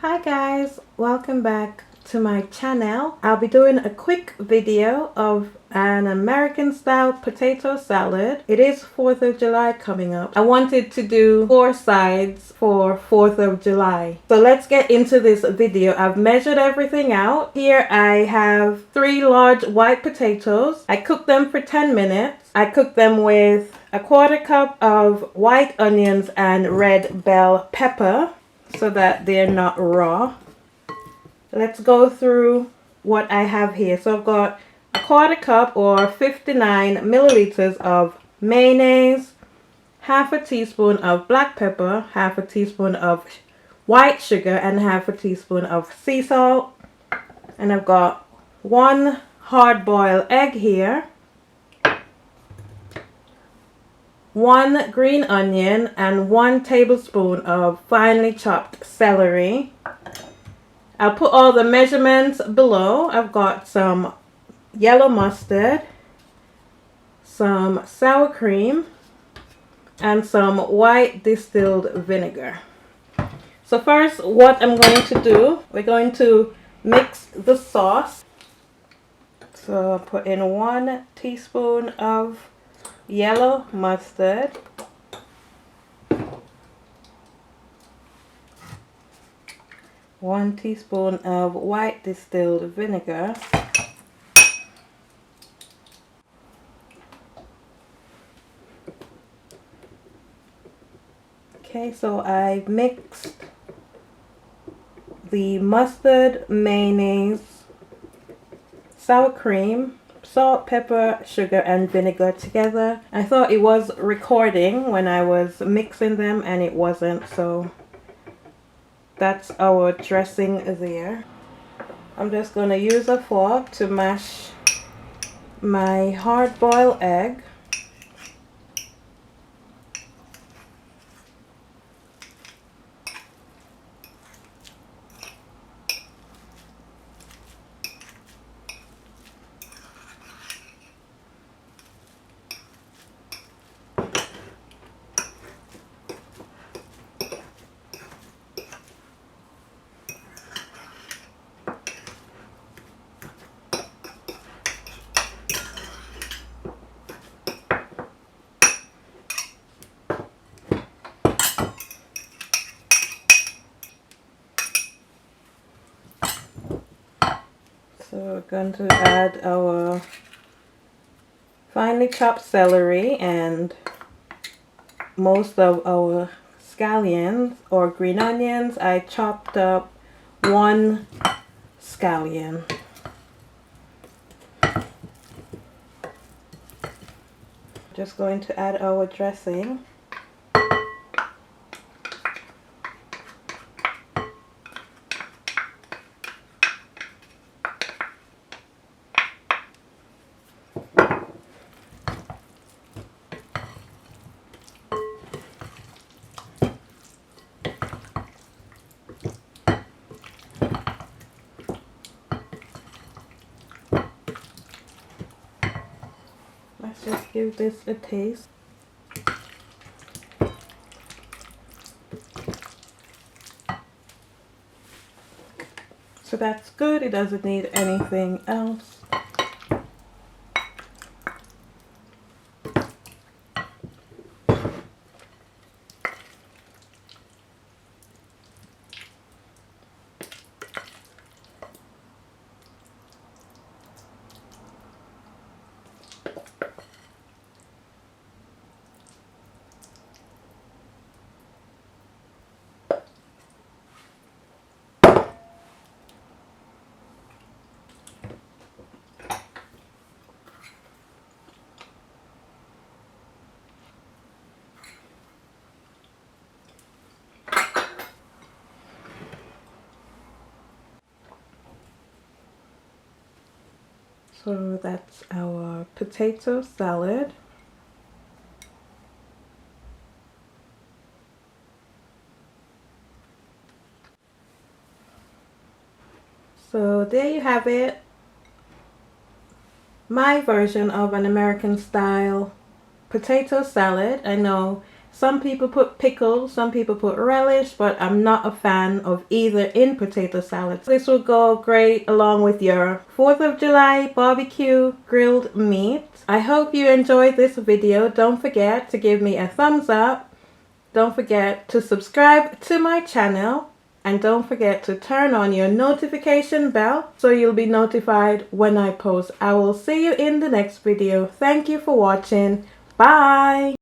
Hi guys, welcome back to my channel. I'll be doing a quick video of an American style potato salad. It is 4th of July coming up. I wanted to do 4 sides for 4th of July. So let's get into this video. I've measured everything out. Here I have 3 large white potatoes. I cooked them for 10 minutes. I cooked them with a 1/4 cup of white onions and red bell pepper, so that they're not raw. Let's go through what I have here. So I've got a 1/4 cup or 59 milliliters of mayonnaise, half a teaspoon of black pepper, half a teaspoon of white sugar, and half a teaspoon of sea salt. And I've got 1 hard-boiled egg here, 1 green onion, and 1 tablespoon of finely chopped celery. I'll put all the measurements below. I've got some yellow mustard, some sour cream, and some white distilled vinegar. So first, what I'm going to do, we're going to mix the sauce. So I'll put in 1 teaspoon of yellow mustard, 1 teaspoon of white distilled vinegar, okay, so I mixed the mustard, mayonnaise, sour cream, salt, pepper, sugar, and vinegar together. I thought it was recording when I was mixing them and it wasn't, so that's our dressing there. I'm just going to use a fork to mash my hard-boiled egg. So we're going to add our finely chopped celery and most of our scallions or green onions. I chopped up 1 scallion. Just going to add our dressing. Let's just give this a taste. So that's good. It doesn't need anything else. So that's our potato salad. So there you have it. My version of an American style potato salad. I know Some people put pickles, some people put relish, but I'm not a fan of either in potato salad. This will go great along with your 4th of July barbecue grilled meat. I hope you enjoyed this video. Don't forget to give me a thumbs up. Don't forget to subscribe to my channel. And don't forget to turn on your notification bell so you'll be notified when I post. I will see you in the next video. Thank you for watching. Bye.